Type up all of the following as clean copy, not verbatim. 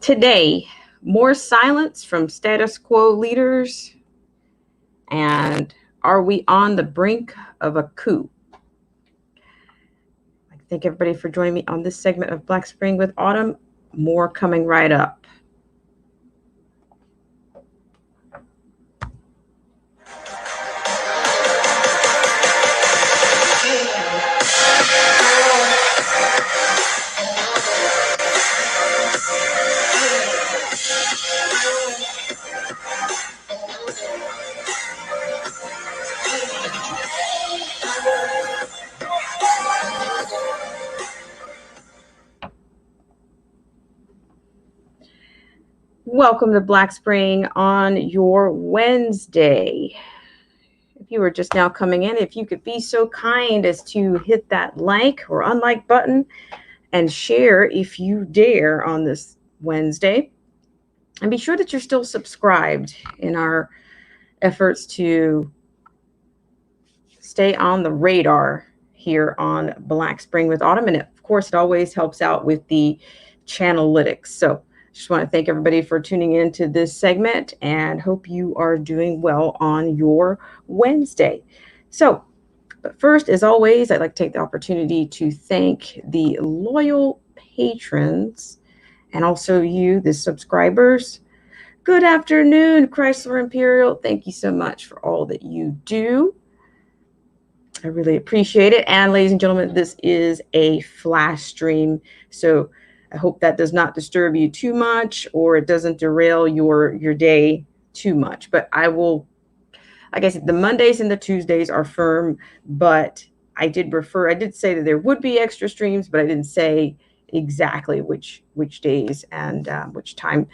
Today, more silence from status quo leaders, and are we on the brink of a coup? I thank everybody for joining me on this segment of Black Spring with Autumn. More coming right up. Welcome to Black Spring on your Wednesday. If you are just now coming in, if you could be so kind as to hit that like or unlike button and share if you dare on this Wednesday. And be sure that you're still subscribed in our efforts to stay on the radar here on Black Spring with Autumn. And of course, it always helps out with the channelytics. So just want to thank everybody for tuning into this segment and hope you are doing well on your Wednesday. So, but first, as always, I'd like to take the opportunity to thank the loyal patrons and also you, the subscribers. Good afternoon, Chrysler Imperial. Thank you so much for all that you do. I really appreciate it. And ladies and gentlemen, this is a flash stream. So I hope that does not disturb you too much or it doesn't derail your day too much. But I will, like I said, the Mondays and the Tuesdays are firm, but I did say that there would be extra streams, but I didn't say exactly which days and which time.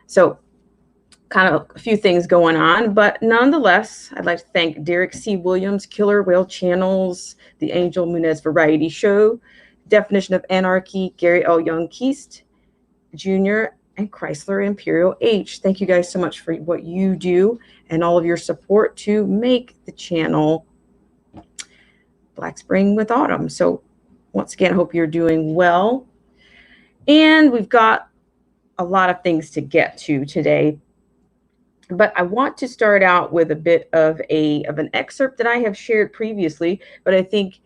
So kind of a few things going on, but nonetheless, I'd like to thank Derek C. Williams, Killer Whale Channels, The Angel Munez Variety Show, Definition of Anarchy, Gary L. Young Keast Jr., and Chrysler Imperial H. Thank you guys so much for what you do and all of your support to make the channel Black Spring with Autumn. So once again, I hope you're doing well. And we've got a lot of things to get to today. But I want to start out with a bit of an excerpt that I have shared previously, but I think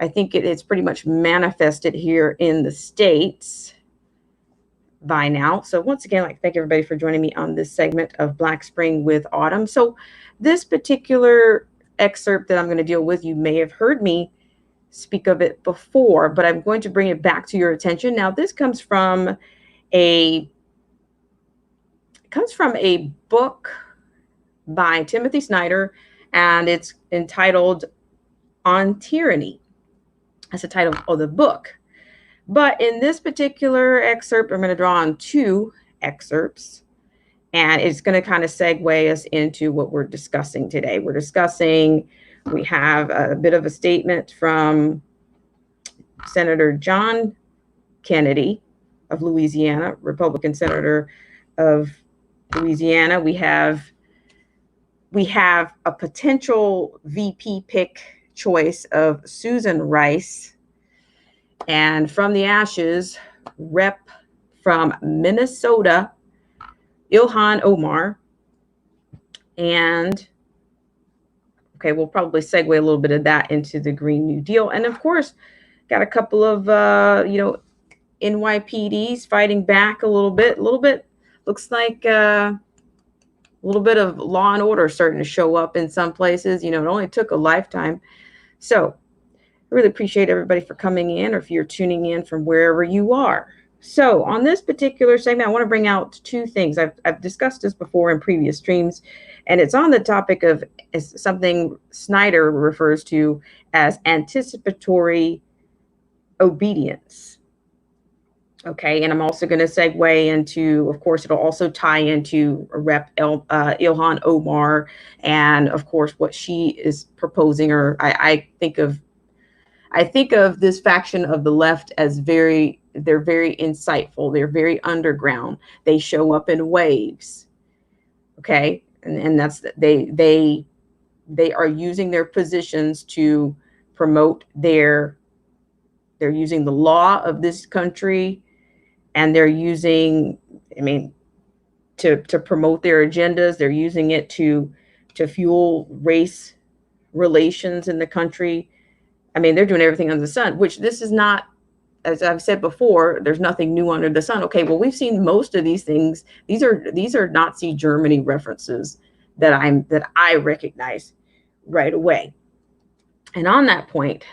it's pretty much manifested here in the States by now. So once again, I'd like to thank everybody for joining me on this segment of Black Spring with Autumn. So this particular excerpt that I'm going to deal with, you may have heard me speak of it before, but I'm going to bring it back to your attention. Now, this comes from a book by Timothy Snyder, and it's entitled On Tyranny. That's the title of the book. But in this particular excerpt, I'm going to draw on two excerpts, and it's going to kind of segue us into what we're discussing today. We have a bit of a statement from Senator John Kennedy of Louisiana, Republican senator of Louisiana. We have a potential VP pick choice of Susan Rice, and from the ashes, rep from Minnesota, Ilhan Omar. And okay, we'll probably segue a little bit of that into the Green New Deal. And of course, got a couple of NYPDs fighting back a little bit. Looks like a little bit of law and order starting to show up in some places. It only took a lifetime. So I really appreciate everybody for coming in, or if you're tuning in from wherever you are. So on this particular segment, I want to bring out two things. I've discussed this before in previous streams, and it's on the topic of something Snyder refers to as anticipatory obedience. Okay, and I'm also going to segue into, of course, it'll also tie into Rep. Ilhan Omar, and of course what she is proposing. Or I think of this faction of the left as they're very insightful. They're very underground. They show up in waves. Okay, and that's they are using their positions to promote they're using the law of this country. And they're using I mean, to promote their agendas. They're using it to fuel race relations in the country. I mean, they're doing everything under the sun, which this is not, as I've said before, there's nothing new under the sun. Okay, well, we've seen most of these things. These are Nazi Germany references that I recognize right away. And on that point,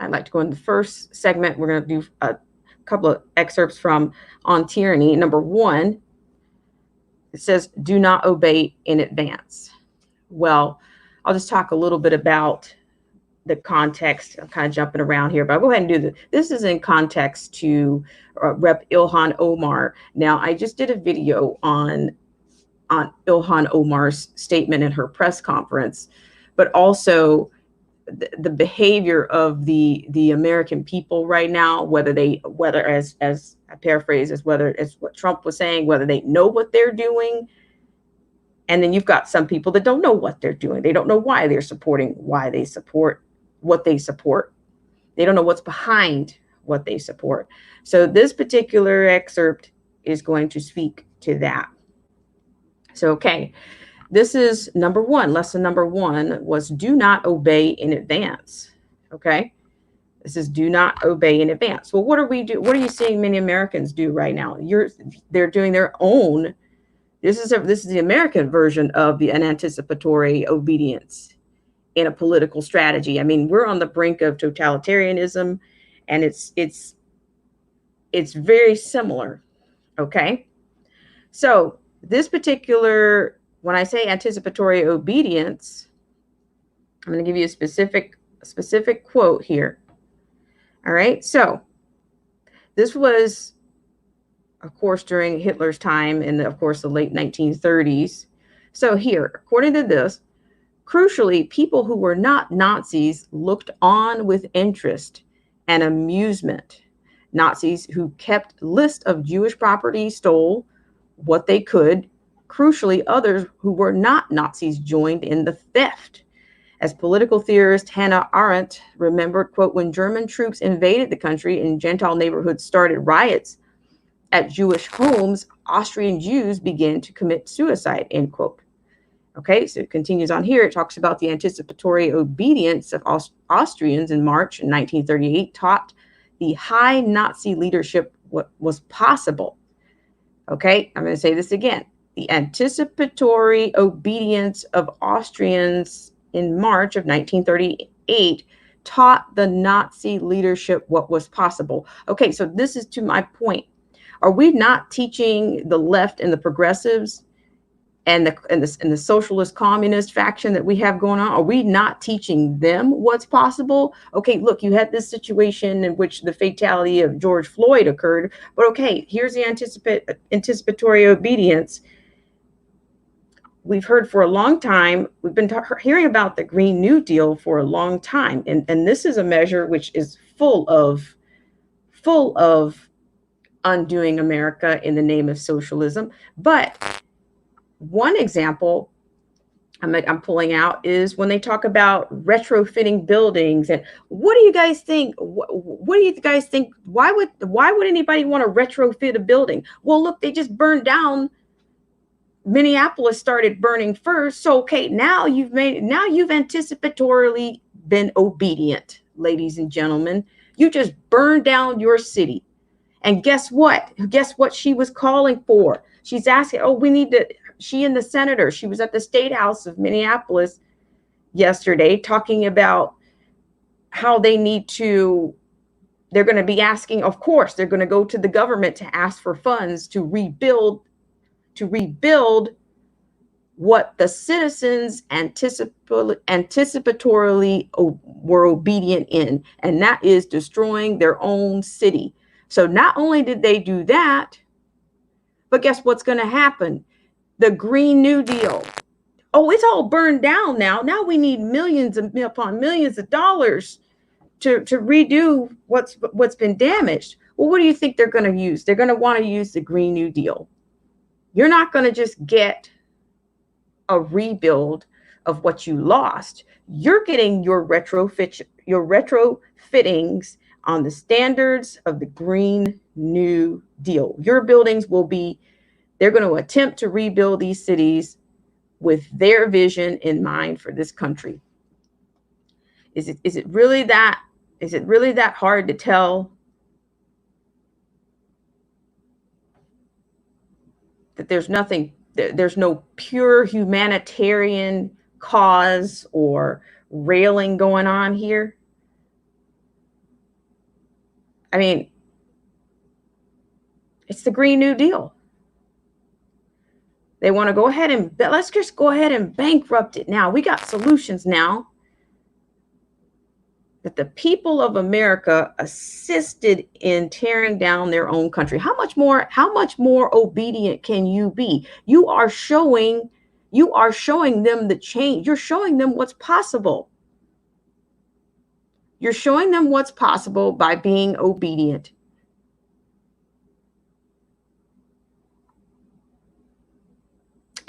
I'd like to go in the first segment. We're going to do a couple of excerpts from On Tyranny. Number 1, it says, do not obey in advance. Well, I'll just talk a little bit about the context. I'm kind of jumping around here, but I'll go ahead and do this. This is in context to Rep. Ilhan Omar. Now, I just did a video on Ilhan Omar's statement in her press conference, but also the behavior of the American people right now, whether as I paraphrase, as whether it's what Trump was saying, whether they know what they're doing. And then you've got some people that don't know what they're doing. They don't know why they're supporting, why they support what they support. They don't know what's behind what they support. So this particular excerpt is going to speak to that. So, okay, this is number 1. Lesson number 1 was do not obey in advance. Okay, this is do not obey in advance. Well, what are we do? What are you seeing many Americans do right now? They're doing their own. This is the American version of the anticipatory obedience in a political strategy. I mean, we're on the brink of totalitarianism, and it's very similar. Okay, so this particular, when I say anticipatory obedience, I'm going to give you a specific quote here. All right, so this was, of course, during Hitler's time in, of course, the late 1930s. So here, according to this, crucially, people who were not Nazis looked on with interest and amusement. Nazis who kept lists of Jewish property stole what they could. Crucially, others who were not Nazis joined in the theft. As political theorist Hannah Arendt remembered, quote, when German troops invaded the country and Gentile neighborhoods started riots at Jewish homes, Austrian Jews began to commit suicide, end quote. Okay, so it continues on here. It talks about the anticipatory obedience of Austrians in March 1938 taught the high Nazi leadership what was possible. Okay, I'm going to say this again. The anticipatory obedience of Austrians in March of 1938 taught the Nazi leadership what was possible. Okay, so this is to my point. Are we not teaching the left and the progressives and the socialist communist faction that we have going on? Are we not teaching them what's possible? Okay, look, you had this situation in which the fatality of George Floyd occurred, but okay, here's the anticipatory obedience. We've heard for a long time, we've been hearing about the Green New Deal for a long time, and this is a measure which is full of undoing America in the name of socialism. But one example I'm pulling out is when they talk about retrofitting buildings. And what do you guys think? What do you guys think? Why would anybody want to retrofit a building? Well, look, they just burned down. Minneapolis started burning first. So, okay, now you've anticipatorily been obedient, ladies and gentlemen. You just burned down your city. And guess what? Guess what she was calling for? She's asking, she and the senator, she was at the State House of Minneapolis yesterday talking about how they're going to be asking, of course, they're going to go to the government to ask for funds to rebuild what the citizens anticipatorily were obedient in, and that is destroying their own city. So not only did they do that, but guess what's going to happen? The Green New Deal. Oh, it's all burned down now. Now we need millions upon millions of dollars to redo what's been damaged. Well, what do you think they're going to use? They're going to want to use the Green New Deal. You're not going to just get a rebuild of what you lost. You're getting your retrofittings on the standards of the Green New Deal. Your buildings will be They're going to attempt to rebuild these cities with their vision in mind for this country. Is it really that hard to tell that there's no pure humanitarian cause or railing going on here? I mean, it's the Green New Deal. They want to go ahead and let's just go ahead and bankrupt it now. We got solutions now. That the people of America assisted in tearing down their own country. How much more obedient can you be? You are showing them the change. You're showing them what's possible. You're showing them what's possible by being obedient.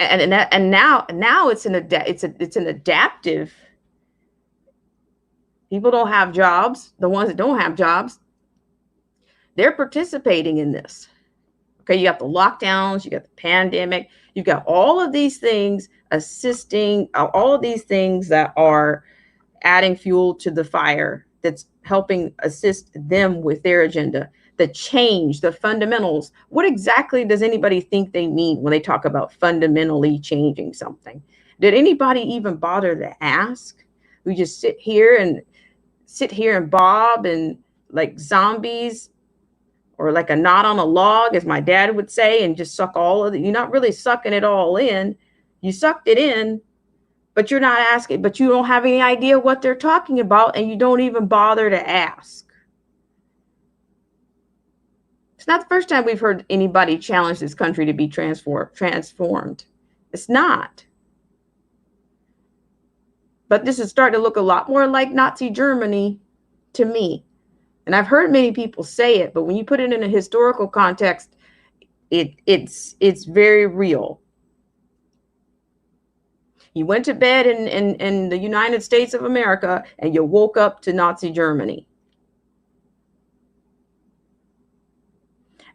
And now it's an adaptive. People don't have jobs. The ones that don't have jobs, they're participating in this. Okay, you got the lockdowns, you got the pandemic, you've got all of these things assisting, all of these things that are adding fuel to the fire, that's helping assist them with their agenda, the change, the fundamentals. What exactly does anybody think they mean when they talk about fundamentally changing something? Did anybody even bother to ask? We just sit here and bob and like zombies, or like a knot on a log, as my dad would say, and just suck all of it. You're not really sucking it all in. You sucked it in, but you're not asking, but you don't have any idea what they're talking about, and you don't even bother to ask. It's not the first time we've heard anybody challenge this country to be transformed. It's not. But this is starting to look a lot more like Nazi Germany to me. And I've heard many people say it, but when you put it in a historical context, it's very real. You went to bed in the United States of America and you woke up to Nazi Germany.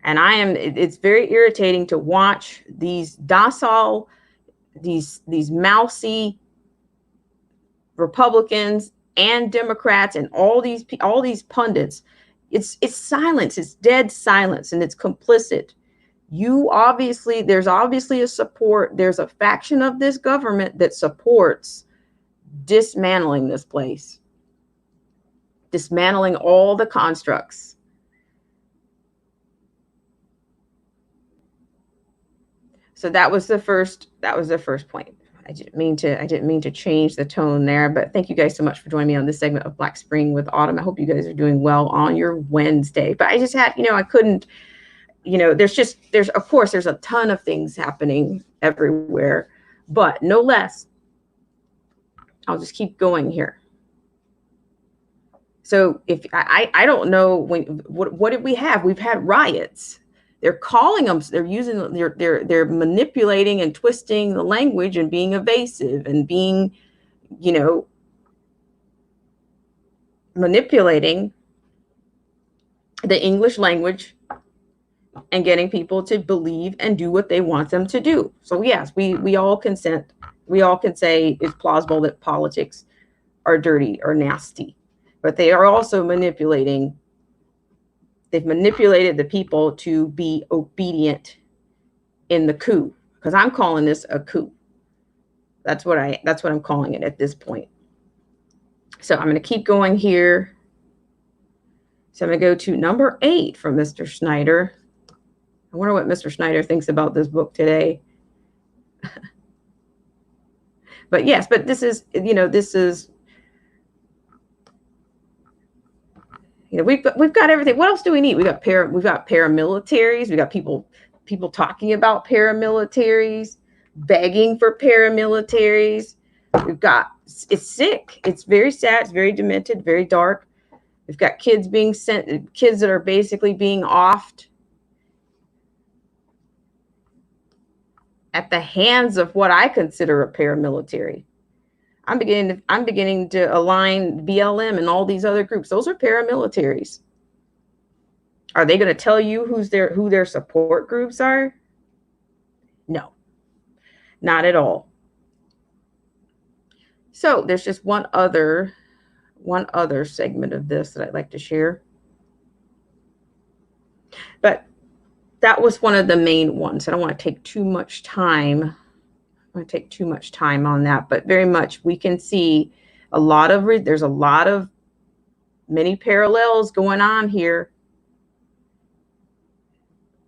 And it's very irritating to watch these docile, these mousy Republicans and Democrats and all these pundits. It's silence. It's dead silence, and it's complicit. There's obviously a support. There's a faction of this government that supports dismantling this place, dismantling all the constructs. So that was the first point. I didn't mean to change the tone there, but thank you guys so much for joining me on this segment of Black Spring with Autumn. I hope you guys are doing well on your Wednesday. But I just had, I couldn't, there's a ton of things happening everywhere, but no less. I'll just keep going here. So if I don't know what did we have? We've had riots. They're calling them, they're manipulating and twisting the language and being evasive and being, manipulating the English language and getting people to believe and do what they want them to do. So yes, we all consent. We all can say it's plausible that politics are dirty or nasty, but they are also manipulating. They've manipulated the people to be obedient in the coup, because I'm calling this a coup. That's what I'm calling it at this point. So I'm going to keep going here. So I'm going to go to number 8 from Mr. Schneider. I wonder what Mr. Schneider thinks about this book today. But yes, but this is, we've got everything. What else do we need? We've got paramilitaries. We got people talking about paramilitaries, begging for paramilitaries. It's sick. It's very sad. It's very demented, very dark. We've got kids that are basically being offed at the hands of what I consider a paramilitary. I'm beginning to align BLM and all these other groups. Those are paramilitaries. Are they going to tell you who their support groups are? No, not at all. So there's just one other segment of this that I'd like to share. But that was one of the main ones. I don't want to take too much time. I want to take too much time on that, but very much we can see there's a lot of many parallels going on here.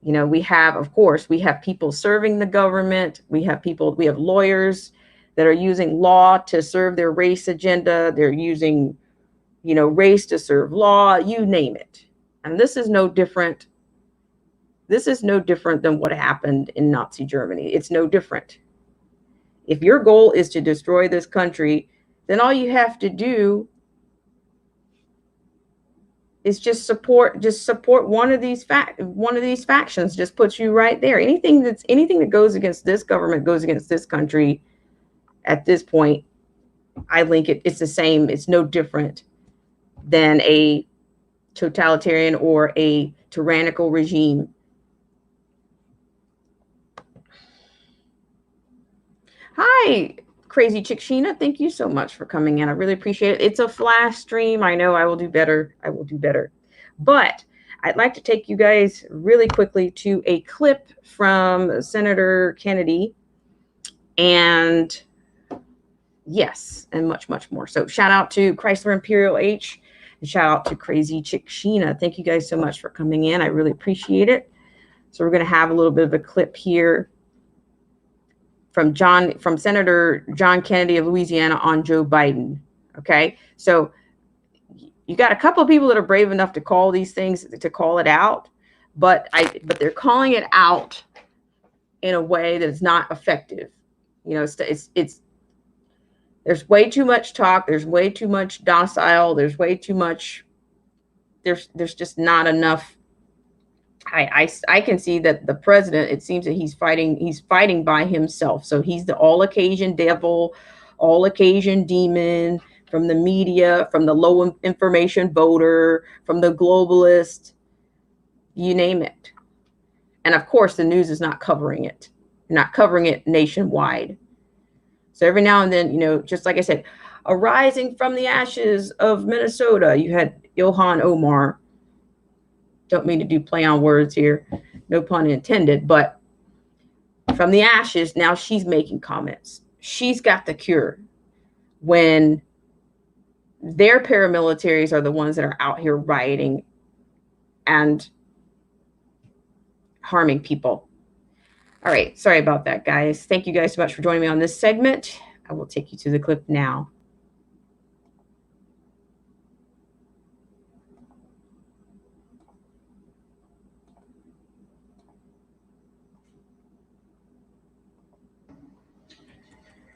You know, we have people serving the government. We have lawyers that are using law to serve their race agenda. They're using, race to serve law, you name it. And this is no different. This is no different than what happened in Nazi Germany. It's no different. If your goal is to destroy this country, then all you have to do is just support one of these factions. Just puts you right there. Anything that goes against this government goes against this country. At this point, I link it's the same. It's no different than a totalitarian or a tyrannical regime. Hi, Crazy Chick Sheena. Thank you so much for coming in. I really appreciate it. It's a flash stream. I know I will do better. But I'd like to take you guys really quickly to a clip from Senator Kennedy. And yes, and much, much more. So shout out to Chrysler Imperial H and shout out to Crazy Chick Sheena. Thank you guys so much for coming in. I really appreciate it. So we're going to have a little bit of a clip here from Senator John Kennedy of Louisiana on Joe Biden. Okay. So you got a couple of people that are brave enough to call these things, to call it out, but they're calling it out in a way that is not effective. It's there's way too much talk. There's way too much docile. There's way too much. There's just not enough. I can see that the president, it seems that he's fighting by himself. So he's the all occasion devil, all occasion demon, from the media, from the low information voter, from the globalist, you name it. And of course, the news is not covering it. Not covering it nationwide. So every now and then, just like I said, arising from the ashes of Minnesota, you had Ilhan Omar. Don't mean to do play on words here. No pun intended. But from the ashes, now she's making comments. She's got the cure. When their paramilitaries are the ones that are out here rioting and harming people. All right. Sorry about that, guys. Thank you guys so much for joining me on this segment. I will take you to the clip now.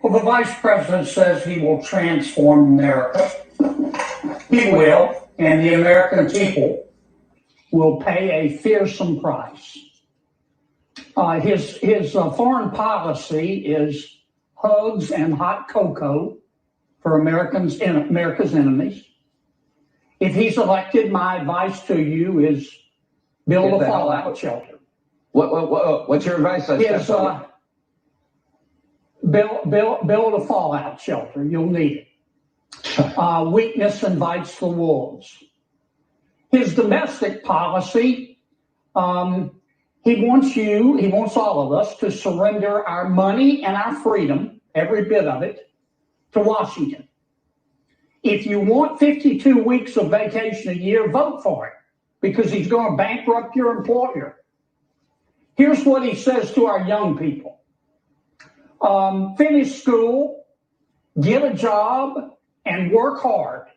Well, the vice president says he will transform America. He will, and the American people will pay a fearsome price. His foreign policy is hugs and hot cocoa for America's enemies. If he's elected, my advice to you is build a fallout shelter. What's your advice? Build a fallout shelter. You'll need it. Weakness invites the wolves. His domestic policy, he wants all of us to surrender our money and our freedom, every bit of it, to Washington. If you want 52 weeks of vacation a year, vote for it, because he's going to bankrupt your employer. Here's what he says to our young people. Finish school, get a job, and work hard.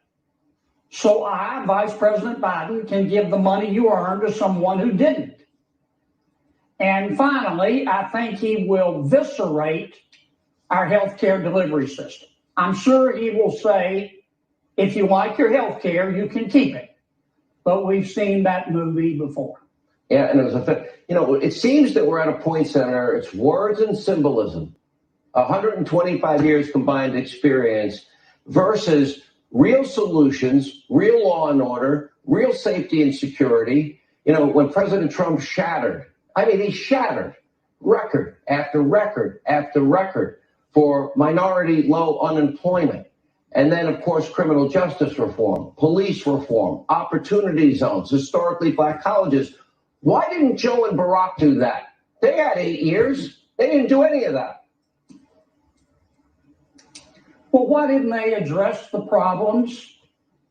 So I, Vice President Biden, can give the money you earned to someone who didn't. And finally, I think he will eviscerate our healthcare delivery system. I'm sure he will say, if you like your healthcare, you can keep it. But we've seen that movie before. Yeah, and it seems that we're at a point, Senator, it's words and symbolism. 125 years combined experience versus real solutions, real law and order, real safety and security. When President Trump he shattered record after record after record for minority low unemployment. And then, of course, criminal justice reform, police reform, opportunity zones, historically black colleges. Why didn't Joe and Barack do that? They had 8 years. They didn't do any of that. Well, why didn't they address the problems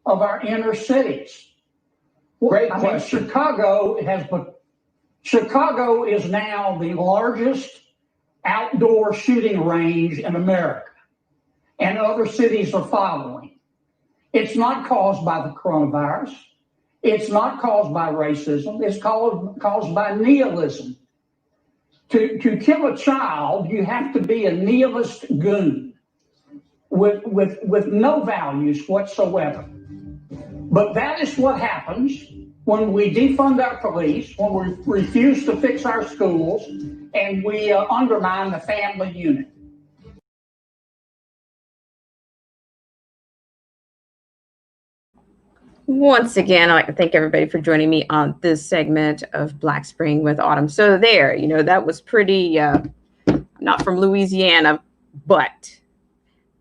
of our inner cities? Great question. Chicago is now the largest outdoor shooting range in America, and other cities are following. It's not caused by the coronavirus. It's not caused by racism. It's caused by nihilism. To kill a child, you have to be a nihilist goon with no values whatsoever. But that is what happens when we defund our police, when we refuse to fix our schools, and we undermine the family unit. Once again, I'd like to thank everybody for joining me on this segment of Black Spring with Autumn. So there, that was pretty, not from Louisiana, but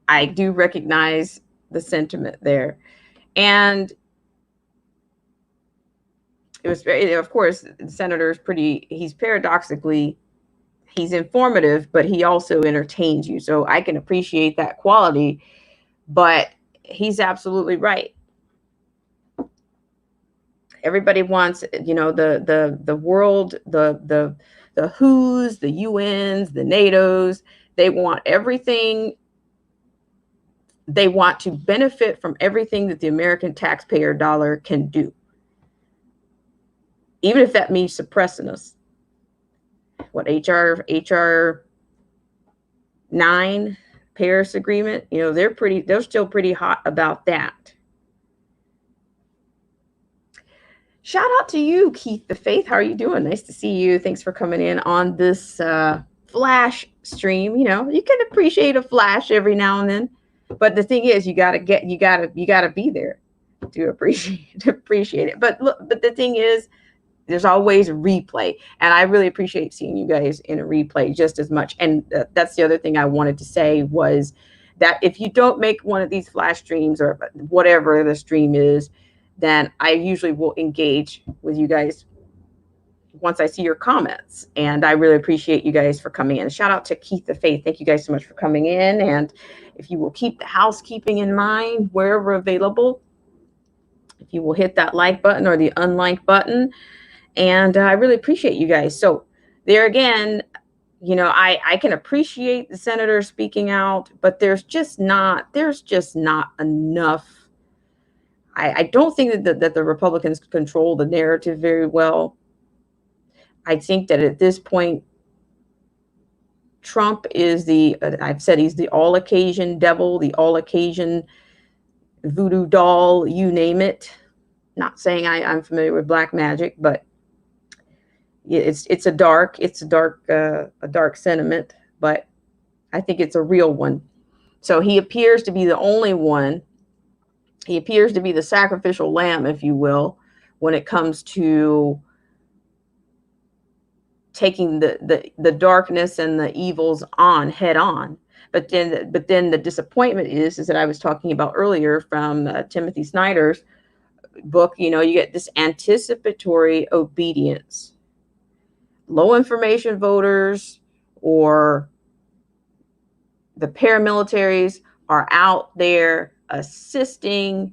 I do recognize the sentiment there. And it was very, of course, the senator's he's paradoxically, he's informative, but he also entertains you. So I can appreciate that quality, but he's absolutely right. Everybody wants, the world, the WHO's, the UN's, the NATO's. They want everything. They want to benefit from everything that the American taxpayer dollar can do, even if that means suppressing us. What HR 9 Paris Agreement? They're still pretty hot about that. Shout out to you, Keith the Faith. How are you doing? Nice to see you. Thanks for coming in on this flash stream. You can appreciate a flash every now and then, but the thing is, you gotta be there to appreciate it. But the thing is, there's always a replay, and I really appreciate seeing you guys in a replay just as much. And that's the other thing I wanted to say was that if you don't make one of these flash streams or whatever the stream is, then I usually will engage with you guys once I see your comments. And I really appreciate you guys for coming in. Shout out to Keith the Faith. Thank you guys so much for coming in. And if you will keep the housekeeping in mind wherever available, if you will hit that like button or the unlike button. And I really appreciate you guys. So there again, I can appreciate the senator speaking out, but there's just not enough. I don't think that the Republicans control the narrative very well. I think that at this point, Trump is I've said he's the all occasion devil, the all occasion voodoo doll, you name it. Not saying I'm familiar with black magic, but it's a dark sentiment, but I think it's a real one. So he appears to be the only one. He appears to be the sacrificial lamb, if you will, when it comes to taking the darkness and the evils on head on. But then the disappointment is that I was talking about earlier from Timothy Snyder's book. You get this anticipatory obedience. Low information voters or the paramilitaries are out there assisting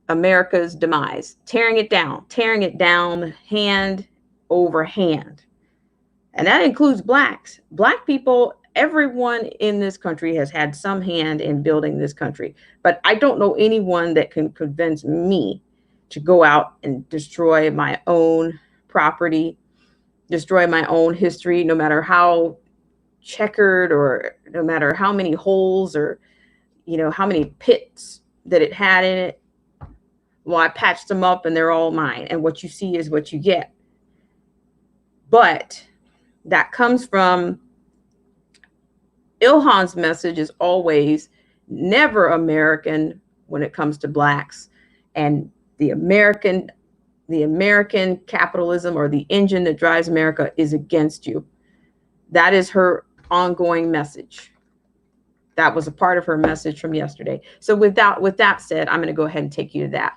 America's demise, tearing it down hand over hand. And that includes blacks. Black people, everyone in this country has had some hand in building this country. But I don't know anyone that can convince me to go out and destroy my own property, destroy my own history, no matter how checkered or no matter how many holes or how many pits that it had in it. Well, I patched them up and they're all mine. And what you see is what you get. But that comes from Ilhan's message is always never American when it comes to blacks. And the American The American capitalism, or the engine that drives America, is against you. That is her ongoing message. That was a part of her message from yesterday. So with that said, I'm going to go ahead and take you to that.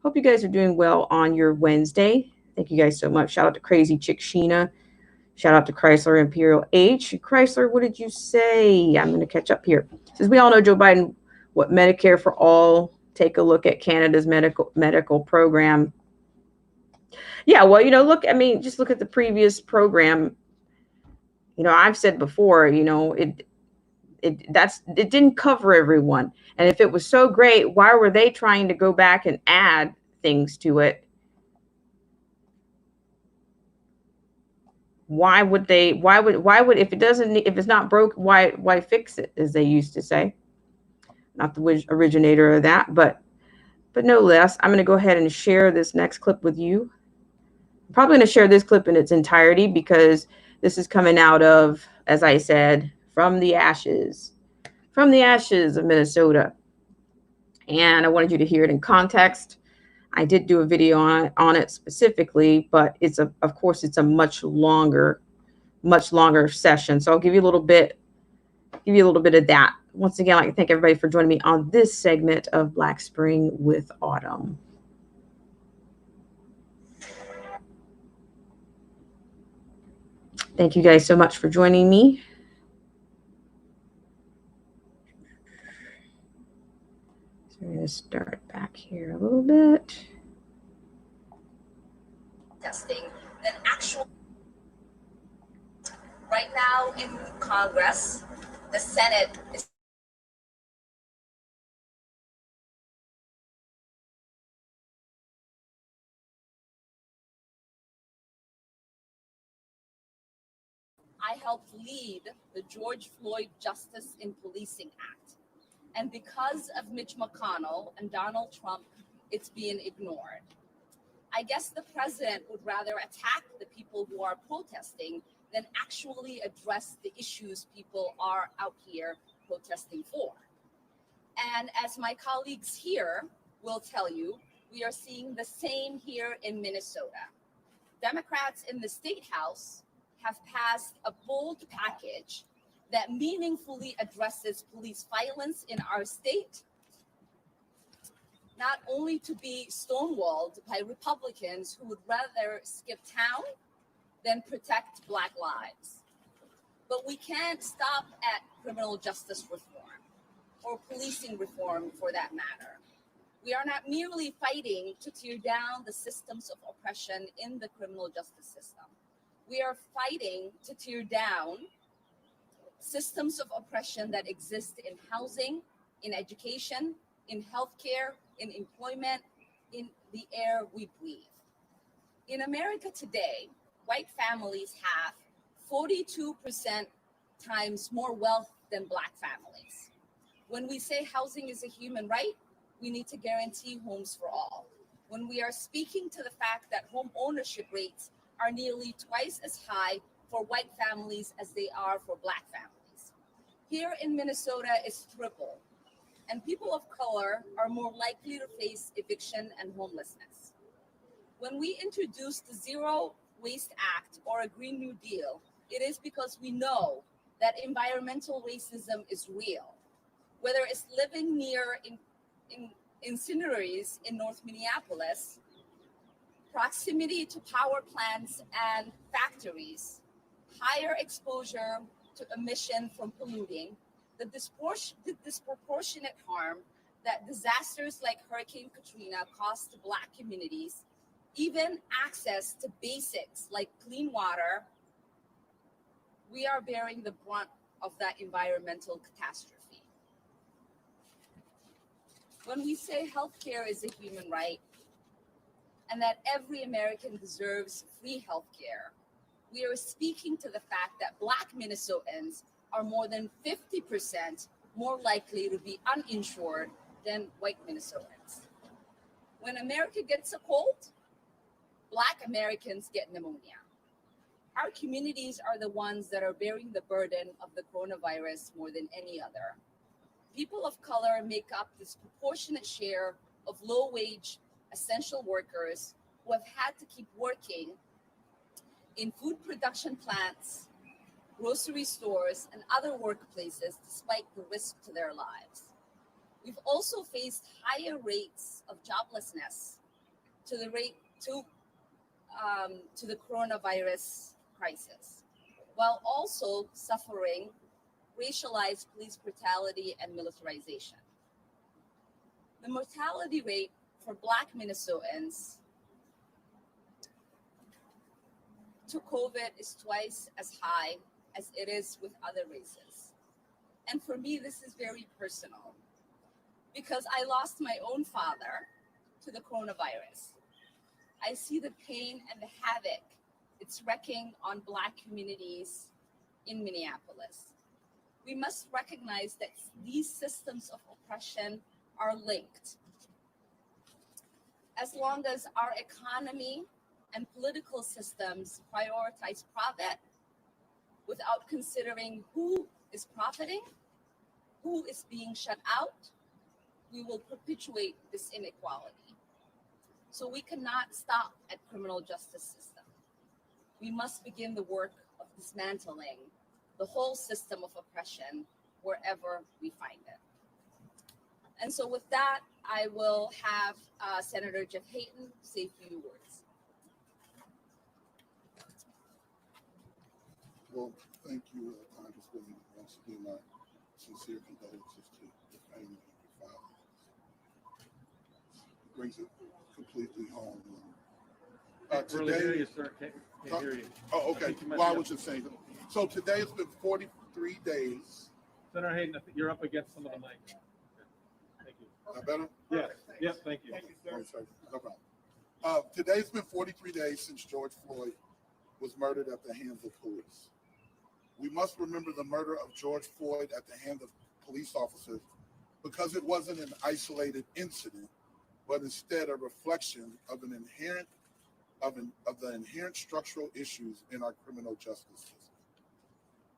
Hope you guys are doing well on your Wednesday. Thank you guys so much. Shout out to Crazy Chick Sheena. Shout out to Chrysler Imperial H. Chrysler, what did you say? I'm going to catch up here. Since we all know Joe Biden, what Medicare for all, take a look at Canada's medical program. Yeah, well, just look at the previous program. I've said before, it didn't cover everyone. And if it was so great, why were they trying to go back and add things to it? Why would if it's not broke, why fix it, as they used to say? Not the originator of that, but no less. I'm going to go ahead and share this next clip with you. I'm probably going to share this clip in its entirety because this is coming out of, as I said, from the ashes of Minnesota. And I wanted you to hear it in context. I did do a video on it specifically, but of course it's a much longer session. So I'll give you a little bit of that. Once again, I'd like to thank everybody for joining me on this segment of Black Spring with Autumn. Thank you guys so much for joining me. So we're going to start back here a little bit. Testing than actual. Right now in Congress, the Senate is I helped lead the George Floyd Justice in Policing Act. And because of Mitch McConnell and Donald Trump, it's being ignored. I guess the president would rather attack the people who are protesting than actually address the issues people are out here protesting for. And as my colleagues here will tell you, we are seeing the same here in Minnesota. Democrats in the State House have passed a bold package that meaningfully addresses police violence in our state, not only to be stonewalled by Republicans who would rather skip town than protect Black lives. But we can't stop at criminal justice reform or policing reform for that matter. We are not merely fighting to tear down the systems of oppression in the criminal justice system. We are fighting to tear down systems of oppression that exist in housing, in education, in healthcare, in employment, in the air we breathe. In America today, white families have 42% times more wealth than Black families. When we say housing is a human right, we need to guarantee homes for all. When we are speaking to the fact that home ownership rates are nearly twice as high for white families as they are for Black families. Here in Minnesota, it's triple, and people of color are more likely to face eviction and homelessness. When we introduced the Zero Waste Act or a Green New Deal, it is because we know that environmental racism is real. Whether it's living near incinerators in North Minneapolis, proximity to power plants and factories, higher exposure to emission from polluting, the disproportionate harm that disasters like Hurricane Katrina caused to Black communities, even access to basics like clean water, we are bearing the brunt of that environmental catastrophe. When we say healthcare is a human right and that every American deserves free healthcare, we are speaking to the fact that Black Minnesotans are more than 50% more likely to be uninsured than white Minnesotans. When America gets a cold, Black Americans get pneumonia. Our communities are the ones that are bearing the burden of the coronavirus more than any other. People of color make up this proportionate share of low-wage essential workers who have had to keep working in food production plants, grocery stores, and other workplaces despite the risk to their lives. We've also faced higher rates of joblessness to the coronavirus crisis, while also suffering racialized police brutality and militarization. The mortality rate for Black Minnesotans to COVID is twice as high as it is with other races. And for me, this is very personal because I lost my own father to the coronavirus. I see the pain and the havoc it's wreaking on Black communities in Minneapolis. We must recognize that these systems of oppression are linked. As long as our economy and political systems prioritize profit without considering who is profiting, who is being shut out, we will perpetuate this inequality. So we cannot stop at criminal justice system. We must begin the work of dismantling the whole system of oppression wherever we find it. And so with that, I will have Senator Jeff Hayton say a few words. Well, thank you, Congresswoman. Once again, my sincere condolences to the family and your father. It brings it completely home. Really Today, hear you, sir. Can't hear you. Oh, okay. Well, I was just saying. So today it's been 43 days. Senator Hayden, I think you're up against some of the mic. Thank you. Is that better? Yes. Yes. Thank you. Oh, sorry. No problem. Today's been 43 days since George Floyd was murdered at the hands of police. We must remember the murder of George Floyd at the hands of police officers because it wasn't an isolated incident, but instead a reflection of the inherent structural issues in our criminal justice system.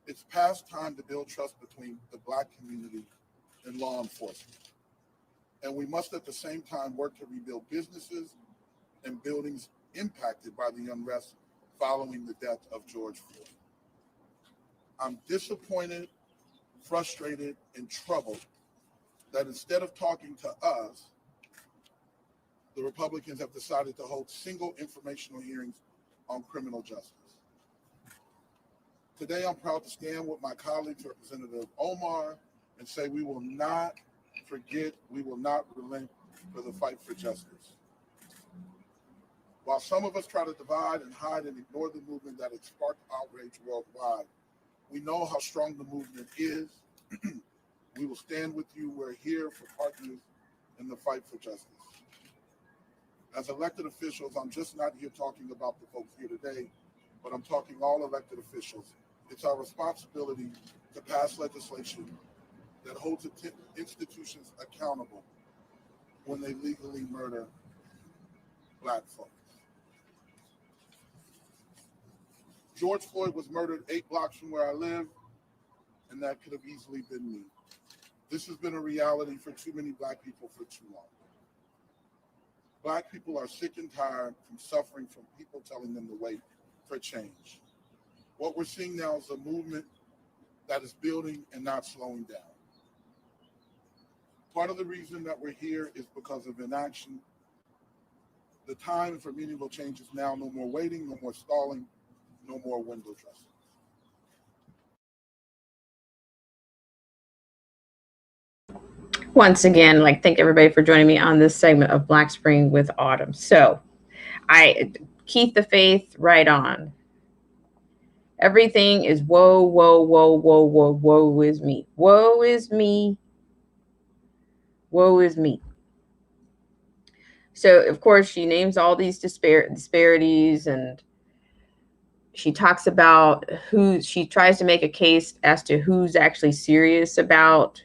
It's past time to build trust between the Black community and law enforcement. And we must at the same time work to rebuild businesses and buildings impacted by the unrest following the death of George Floyd. I'm disappointed, frustrated, and troubled that instead of talking to us, the Republicans have decided to hold single informational hearings on criminal justice. Today, I'm proud to stand with my colleagues, Representative Omar, and say we will not forget, we will not relent for the fight for justice. While some of us try to divide and hide and ignore the movement that has sparked outrage worldwide, we know how strong the movement is. We will stand with you. We're here for partners in the fight for justice. As elected officials, I'm just not here talking about the folks here today, but I'm talking all elected officials. It's our responsibility to pass legislation that holds institutions accountable when they legally murder Black folks. George Floyd was murdered 8 blocks from where I live, and that could have easily been me. This has been a reality for too many Black people for too long. Black people are sick and tired from suffering from people telling them to wait for change. What we're seeing now is a movement that is building and not slowing down. Part of the reason that we're here is because of inaction. The time for meaningful change is now. No more waiting, no more stalling, no more window dressing. Once again, thank everybody for joining me on this segment of Black Spring with Autumn. So Keith the Faith, right on. Everything is woe, woe, woe, woe, woe, woe is me. Woe is me. Woe is me. So, of course, she names all these disparities, and she talks about she tries to make a case as to who's actually serious about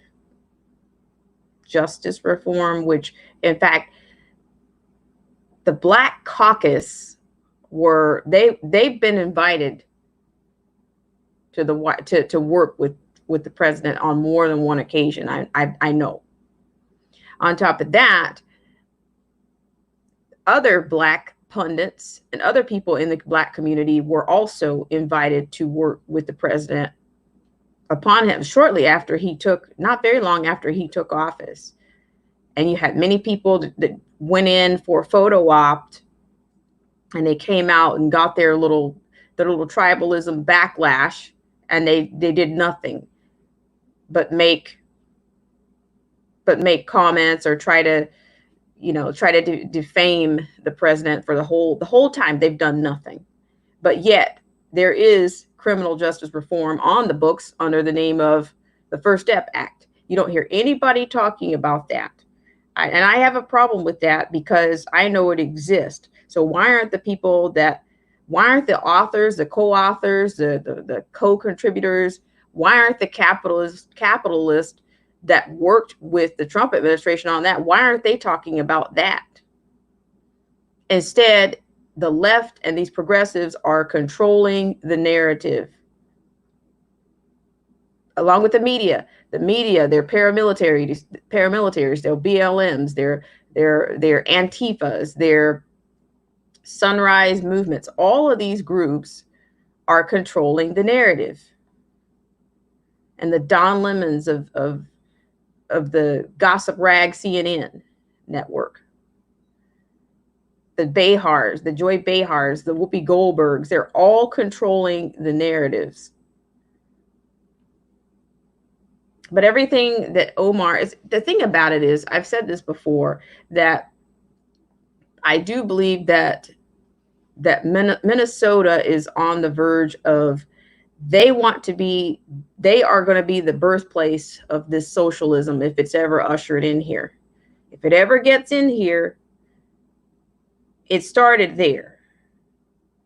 justice reform, which, in fact, the Black Caucus they've been invited to work with the president on more than one occasion. I know. On top of that, other Black pundits and other people in the Black community were also invited to work with the president upon him shortly after he took, not very long after he took office. And you had many people that went in for photo op, and they came out and got their little tribalism backlash, and they did nothing but make comments or try to defame the president for the whole time. They've done nothing. But yet there is criminal justice reform on the books under the name of the First Step Act. You don't hear anybody talking about that. And I have a problem with that because I know it exists. So why aren't the authors, the co-authors, the co-contributors, why aren't the capitalists that worked with the Trump administration on that, why aren't they talking about that? Instead, the left and these progressives are controlling the narrative. Along with the media, they're paramilitaries, they're BLMs, they're Antifas, they're Sunrise movements. All of these groups are controlling the narrative. And the Don Lemons of the gossip rag CNN network, the Behars, the Joy Behars, the Whoopi Goldbergs, they're all controlling the narratives. But everything that Omar is, the thing about it is, I've said this before, that I do believe that Minnesota is on the verge of, they are going to be the birthplace of this socialism if it's ever ushered in here. If it ever gets in here, it started there.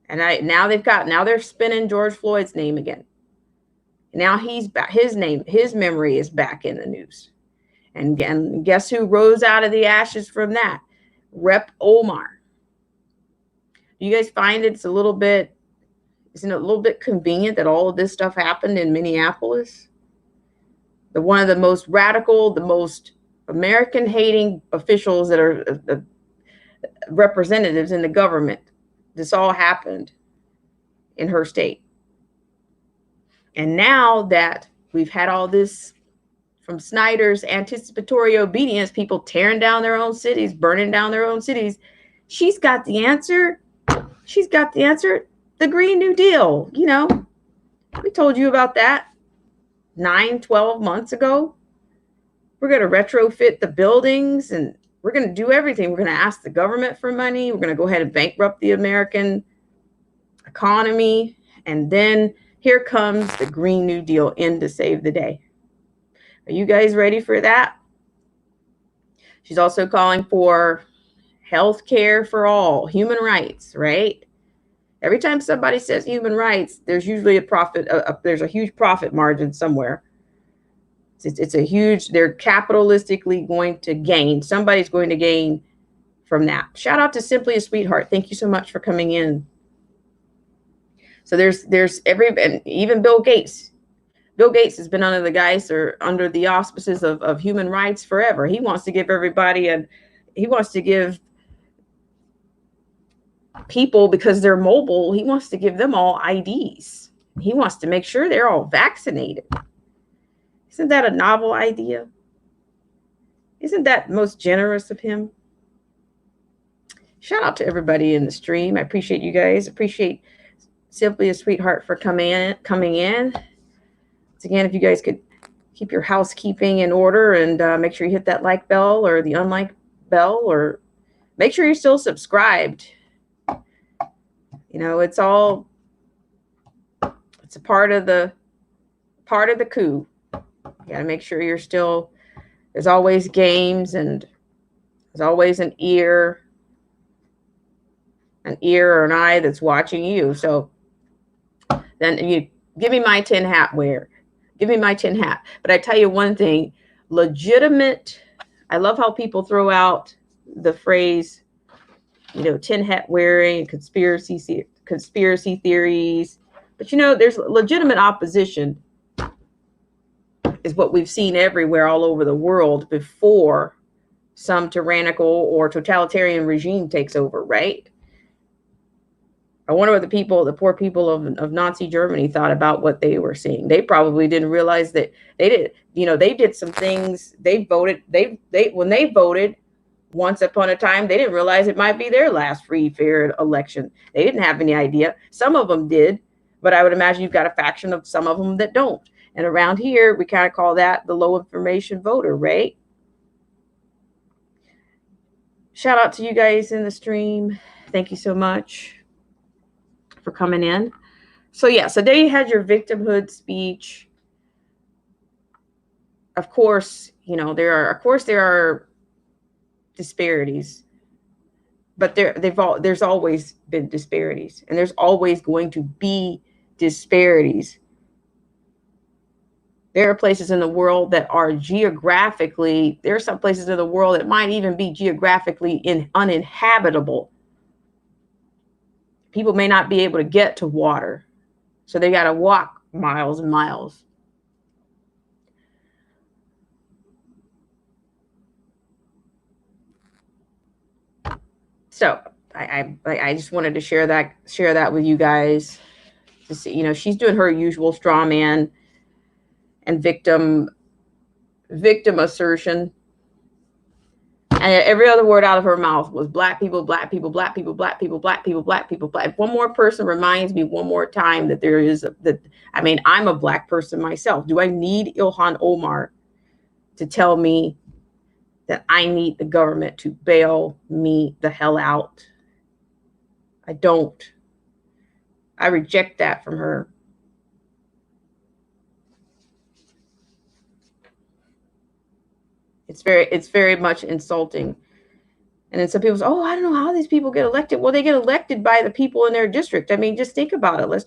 And now they're spinning George Floyd's name again. Now he's back, his memory is back in the news. And guess who rose out of the ashes from that? Rep Omar. Do you guys find isn't it a little bit convenient that all of this stuff happened in Minneapolis? One of the most radical, the most American-hating officials that are representatives in the government. This all happened in her state. And now that we've had all this from Snyder's anticipatory obedience, people tearing down their own cities, burning down their own cities, she's got the answer. She's got the answer. The Green New Deal. We told you about that 9-12 months ago. We're going to retrofit the buildings, and we're going to do everything. We're going to ask the government for money. We're going to go ahead and bankrupt the American economy. And then here comes the Green New Deal in to save the day. Are you guys ready for that? She's also calling for health care for all, human rights, right? Every time somebody says human rights, there's usually there's a huge profit margin somewhere. It's a huge, they're capitalistically going to gain. Somebody's going to gain from that. Shout out to Simply a Sweetheart. Thank you so much for coming in. So there's and even Bill Gates. Bill Gates has been under the auspices of human rights forever. He wants to give everybody, and he wants to give people, because they're mobile, he wants to give them all IDs. He wants to make sure they're all vaccinated. Isn't that a novel idea? Isn't that most generous of him? Shout out to everybody in the stream. I appreciate you guys. Appreciate Simply a Sweetheart for coming in. Once again, if you guys could keep your housekeeping in order and make sure you hit that like bell or the unlike bell, or make sure you're still subscribed. It's a part of the coup. You got to make sure you're still, there's always games, and there's always an ear or an eye that's watching you. So then you give me my tin hat give me my tin hat. But I tell you one thing, legitimate, I love how people throw out the phrase, tin hat wearing, conspiracy theories. But there's legitimate opposition is what we've seen everywhere all over the world before some tyrannical or totalitarian regime takes over, right? I wonder what the poor people of Nazi Germany thought about what they were seeing. They probably didn't realize that they did some things. When they voted once upon a time, they didn't realize it might be their last free, fair election. They didn't have any idea. Some of them did, but I would imagine you've got a faction of some of them that don't. And around here, we kind of call that the low information voter, right? Shout out to you guys in the stream. Thank you so much for coming in. So yeah, so there you had your victimhood speech. Of course, there are disparities, but there's always been disparities, and there's always going to be disparities. There are places in the world that are geographically, there are some places in the world that might even be geographically uninhabitable. People may not be able to get to water, so they got to walk miles and miles. So I just wanted to share that with you guys to see, she's doing her usual straw man and victim assertion. And every other word out of her mouth was black people, black people, black people, black people, black people, black people. If one more person reminds me one more time that I'm a black person myself. Do I need Ilhan Omar to tell me that I need the government to bail me the hell out? I don't. I reject that from her. It's very much insulting. And then some people say, oh, I don't know how these people get elected. Well, they get elected by the people in their district. I mean, just think about it. Let's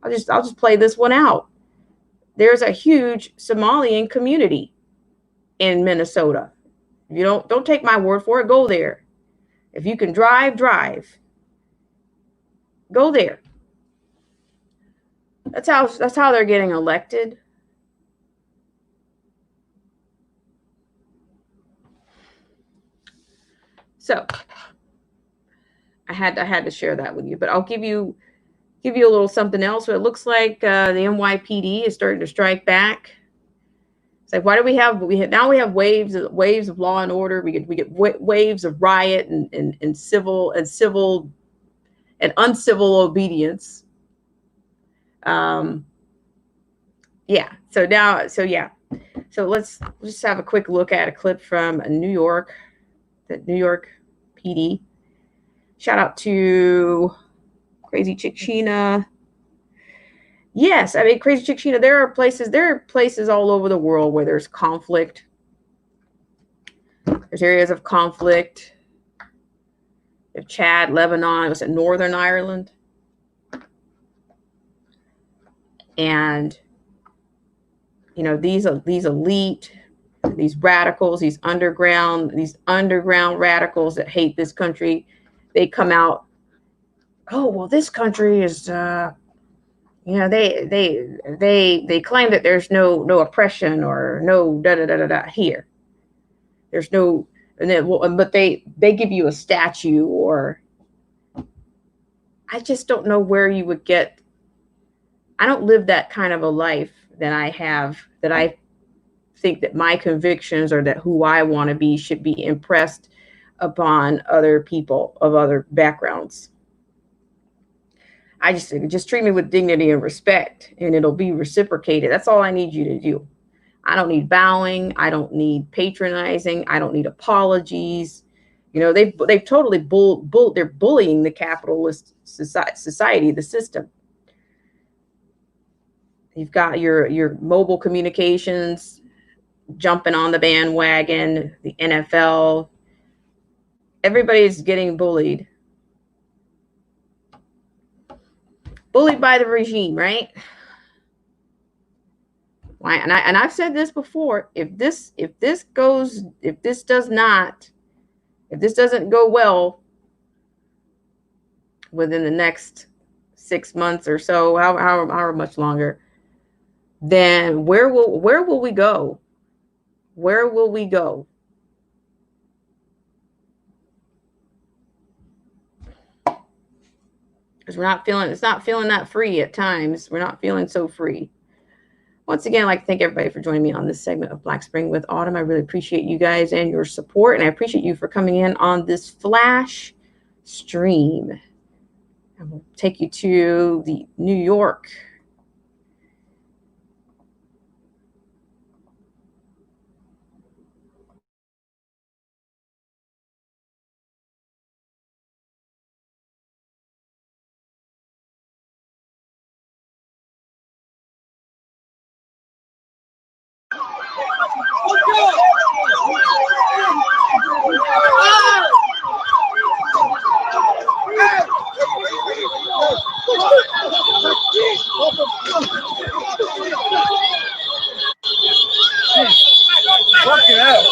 I'll just play this one out. There's a huge Somalian community in Minnesota. If you don't take my word for it, go there. If you can drive. Go there. That's how they're getting elected. So I had to share that with you, but I'll give you a little something else. So it looks like the NYPD is starting to strike back. It's like, why do we have waves of law and order? We get waves of riot and civil and uncivil obedience. So let's just have a quick look at a clip from New York, the New York PD. Shout out to Crazy Chick Sheena. Yes, Crazy Chick Sheena, there are places all over the world where there's conflict. There's areas of conflict. There's Chad, Lebanon, was it Northern Ireland? And these elite, these radicals, these underground radicals that hate this country, they come out, oh well, this country is they claim that there's no oppression or no here. There's no, but they give you a statue, or I just don't know where you would get. I don't live that kind of a life that I have, that I think that my convictions or that who I want to be should be impressed upon other people of other backgrounds. I just treat me with dignity and respect, and it'll be reciprocated. That's all I need you to do. I don't need bowing. I don't need patronizing. I don't need apologies. They've totally they're bullying the capitalist society, the system. You've got your mobile communications jumping on the bandwagon, the NFL. Everybody's getting bullied. Bullied by the regime, right? And I've said this before. If this doesn't go well within the next 6 months or so, however much longer, then where will we go? Where will we go? because it's not feeling that free at times. We're not feeling so free. Once again, I'd like to thank everybody for joining me on this segment of Black Spring with Autumn. I really appreciate you guys and your support, and I appreciate you for coming in on this flash stream. I will take you to the New York. Work it out.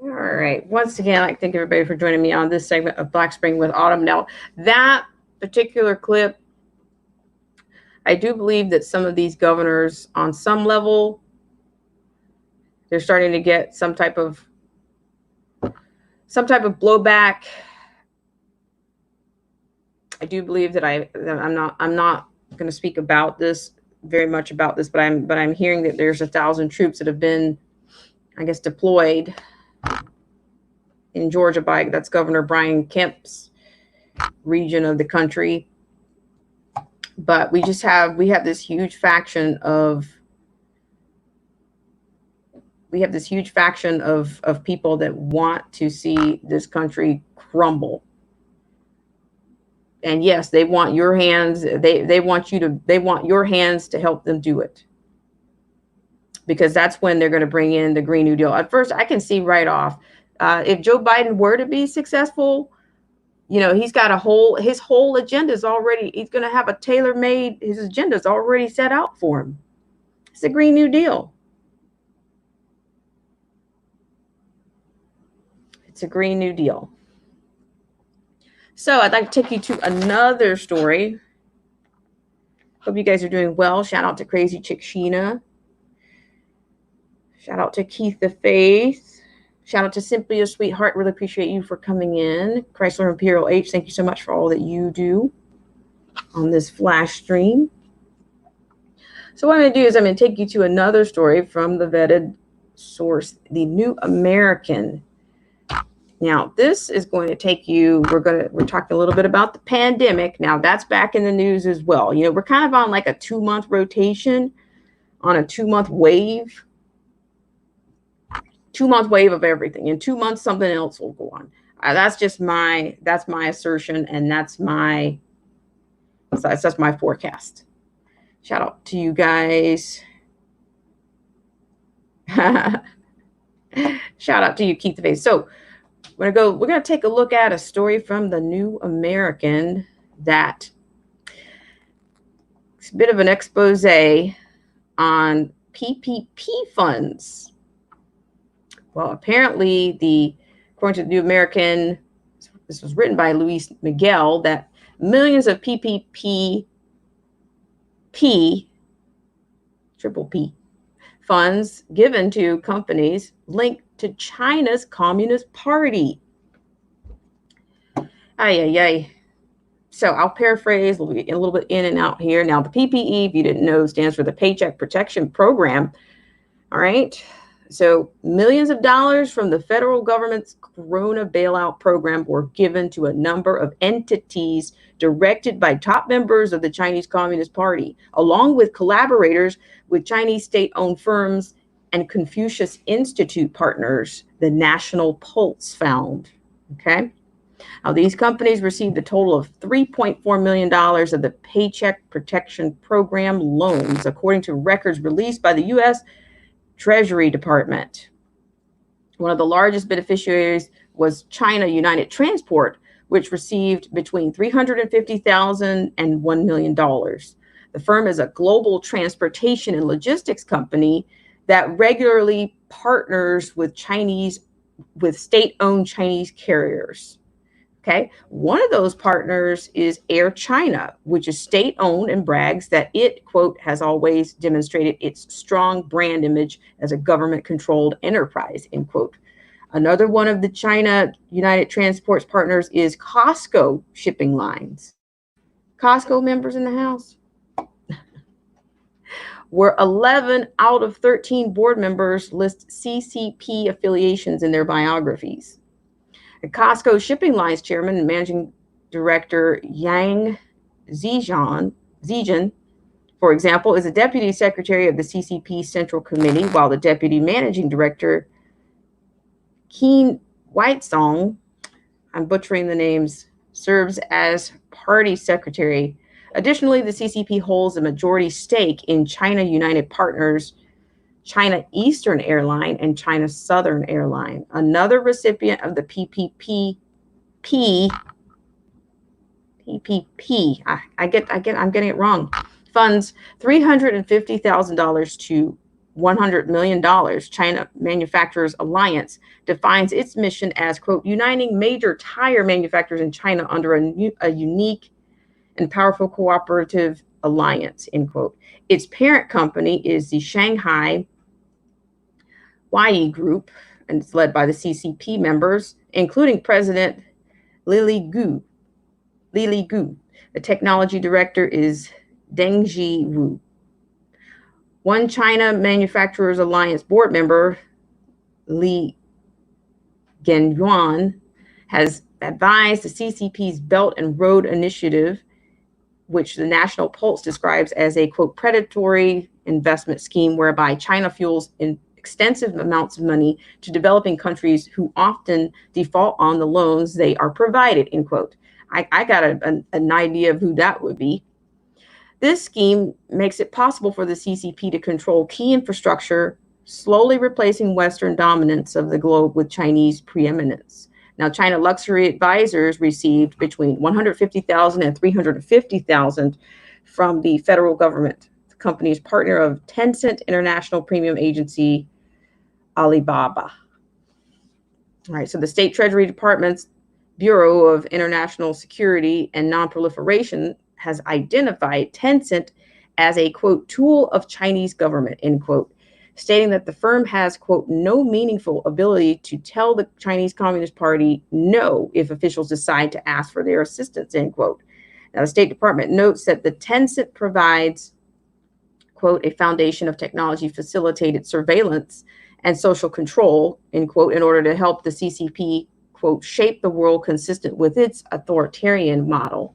All right. Once again, I'd like to thank everybody for joining me on this segment of Black Spring with Autumn. Now, that particular clip, I do believe that some of these governors, on some level, they're starting to get some type of blowback. I do believe that I'm not going to speak about this very much about this, but I'm hearing that there's 1,000 troops that have been, I guess, deployed in Georgia by, that's Governor Brian Kemp's region of the country. But we have this huge faction of people that want to see this country crumble. And yes, they want your hands. They want your hands to help them do it. Because that's when they're going to bring in the Green New Deal. At first, I can see right off, if Joe Biden were to be successful, he's got his whole agenda is already, he's going to have a tailor-made, his agenda is already set out for him. It's the Green New Deal. It's a Green New Deal. So I'd like to take you to another story. Hope you guys are doing well. Shout out to Crazy Chick Sheena. Shout out to Keith the Faith. Shout out to Simply a Sweetheart. Really appreciate you for coming in. Chrysler Imperial H, thank you so much for all that you do on this flash stream. So what I'm going to do is I'm going to take you to another story from the vetted source, the New American. Now, this is going to take you, we're talking a little bit about the pandemic. Now, that's back in the news as well. We're kind of on like a 2-month rotation, on a 2-month wave. 2-month wave of everything. In 2 months, something else will go on. That's my assertion, and that's my forecast. Shout out to you guys. Shout out to you, Keith the Face. So we're gonna take a look at a story from the New American that it's a bit of an expose on PPP funds. Well, apparently, according to the New American, this was written by Luis Miguel, that millions of PPP, triple P, funds given to companies linked to China's Communist Party. So I'll paraphrase a little bit in and out here. Now, the PPE, if you didn't know, stands for the Paycheck Protection Program. All right. So millions of dollars from the federal government's Corona bailout program were given to a number of entities directed by top members of the Chinese Communist Party, along with collaborators with Chinese state-owned firms and Confucius Institute partners, the National Pulse found. Okay. Now, these companies received a total of $3.4 million of the Paycheck Protection Program loans, according to records released by the U.S. Treasury Department. One of the largest beneficiaries was China United Transport, which received between $350,000 and $1 million. The firm is a global transportation and logistics company that regularly partners with with state-owned Chinese carriers. Okay. One of those partners is Air China, which is state-owned and brags that it, quote, has always demonstrated its strong brand image as a government-controlled enterprise, end quote. Another one of the China United Transport's partners is Costco Shipping Lines. Costco members in the house? Where 11 out of 13 board members list CCP affiliations in their biographies. The Costco Shipping Lines chairman and managing director Yang Zijin, for example, is a deputy secretary of the CCP Central Committee, while the deputy managing director Keen Whitesong, I'm butchering the names, serves as party secretary. Additionally, the CCP holds a majority stake in China United Partners, China Eastern Airline, and China Southern Airline. Another recipient of the PPP, I'm getting it wrong, funds $350,000 to $100 million. China Manufacturers Alliance defines its mission as, quote, uniting major tire manufacturers in China under a unique and powerful cooperative alliance, end quote. Its parent company is the Shanghai YE Group, and it's led by the CCP members, including President Lili Gu. The technology director is Dengji Wu. One China Manufacturers Alliance board member, Li Genyuan, has advised the CCP's Belt and Road Initiative, which the National Pulse describes as a, quote, predatory investment scheme whereby China fuels in extensive amounts of money to developing countries who often default on the loans they are provided, end quote. I got an idea of who that would be. This scheme makes it possible for the CCP to control key infrastructure, slowly replacing Western dominance of the globe with Chinese preeminence. Now, China Luxury Advisors received between $150,000 and $350,000 from the federal government. The company's partner of Tencent International Premium Agency, Alibaba. All right, so the State Treasury Department's Bureau of International Security and Nonproliferation has identified Tencent as a, quote, tool of Chinese government, end quote, stating that the firm has, quote, no meaningful ability to tell the Chinese Communist Party no if officials decide to ask for their assistance, end quote. Now, the State Department notes that the Tencent provides, quote, a foundation of technology facilitated surveillance and social control, end quote, in order to help the CCP, quote, shape the world consistent with its authoritarian model.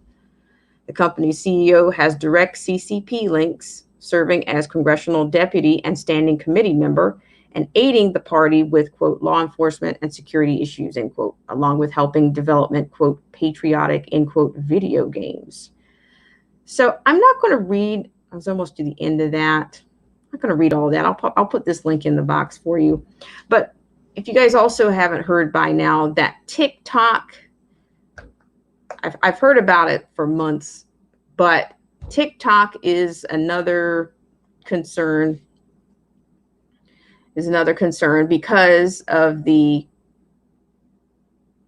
The company's CEO has direct CCP links, serving as congressional deputy and standing committee member, and aiding the party with, quote, law enforcement and security issues, end quote, along with helping development, quote, patriotic, end quote, video games. So I'm not going to read, I was almost to the end of that. I'm not going to read all that. I'll put this link in the box for you. But if you guys also haven't heard by now that TikTok, I've heard about it for months, but TikTok is another concern because of the,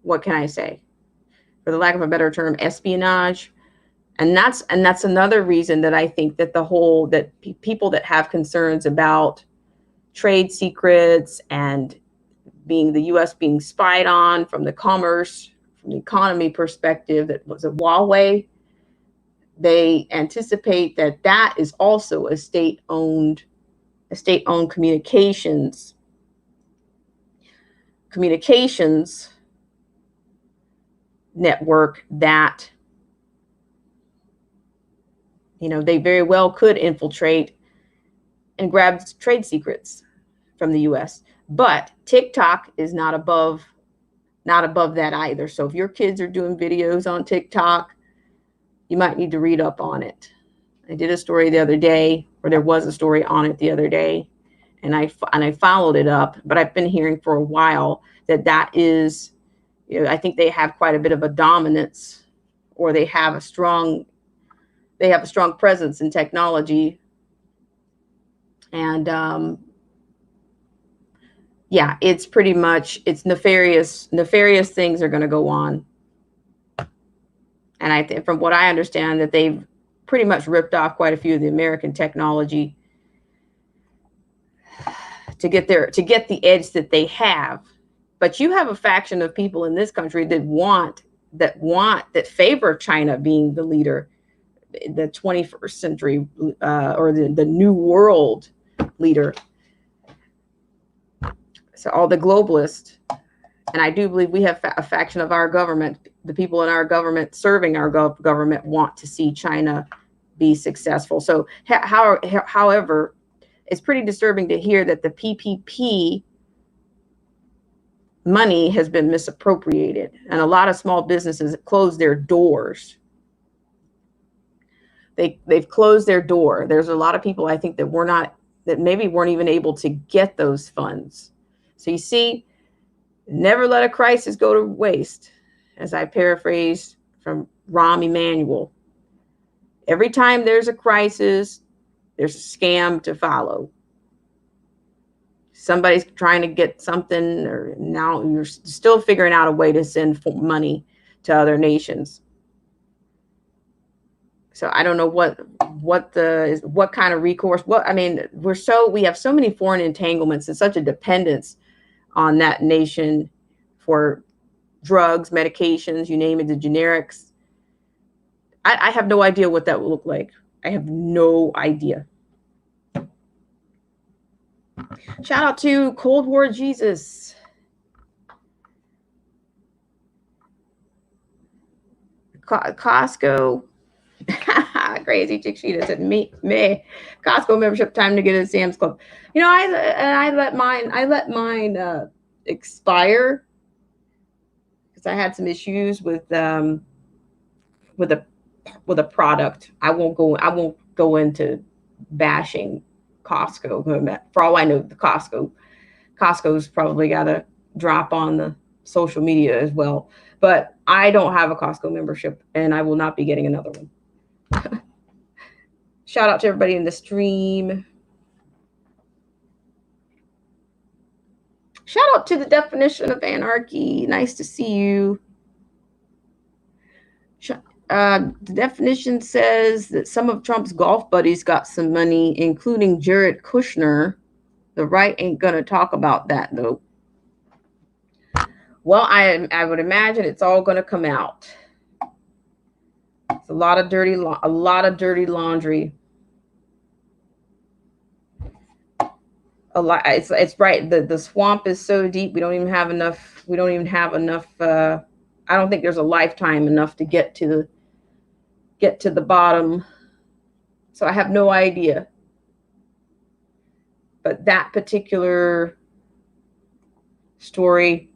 what can I say, for the lack of a better term, espionage. And that's another reason that I think that people that have concerns about trade secrets and the U.S. being spied on from the commerce, from the economy perspective, that was a Huawei, they anticipate that is also a state-owned communications network that, they very well could infiltrate and grab trade secrets from the U.S. But TikTok is not above that either. So if your kids are doing videos on TikTok, you might need to read up on it. I did a story the other day, or there was a story on it the other day, and I followed it up. But I've been hearing for a while that is, I think they have quite a bit of a dominance, or they have a strong presence in technology. And yeah, it's pretty much, it's nefarious things are going to go on. And I think, from what I understand, that they've pretty much ripped off quite a few of the American technology to get the edge that they have. But you have a faction of people in this country that favor China being the leader, the 21st century, or the new world leader. So all the globalists, and I do believe we have a faction of our government, the people in our government serving our government, want to see China be successful. So however, it's pretty disturbing to hear that the PPP money has been misappropriated, and a lot of small businesses closed their doors. They've closed their door. There's a lot of people, I think, that maybe weren't even able to get those funds. So you see, never let a crisis go to waste, as I paraphrase from Rahm Emanuel. Every time there's a crisis, there's a scam to follow. Somebody's trying to get something, or now you're still figuring out a way to send money to other nations. So I don't know what kind of recourse. We have so many foreign entanglements and such a dependence on that nation for drugs, medications, you name it, the generics. I have no idea what that will look like. I have no idea. Shout out to Cold War Jesus. Costco. Crazy chick Sheeta said me Costco membership, time to get a Sam's Club. I let mine expire because I had some issues with a product. I won't go into bashing Costco. For all I know, the Costco's probably got a drop on the social media as well. But I don't have a Costco membership, and I will not be getting another one. Shout out to everybody in the stream. Shout out to the definition of anarchy. Nice to see you. The definition says that some of Trump's golf buddies got some money, including Jared Kushner. The right ain't going to talk about that, though. Well, I would imagine it's all going to come out. It's a lot of dirty laundry. A lot. It's right. The swamp is so deep. We don't even have enough. I don't think there's a lifetime enough to get to the bottom. So I have no idea. But that particular story,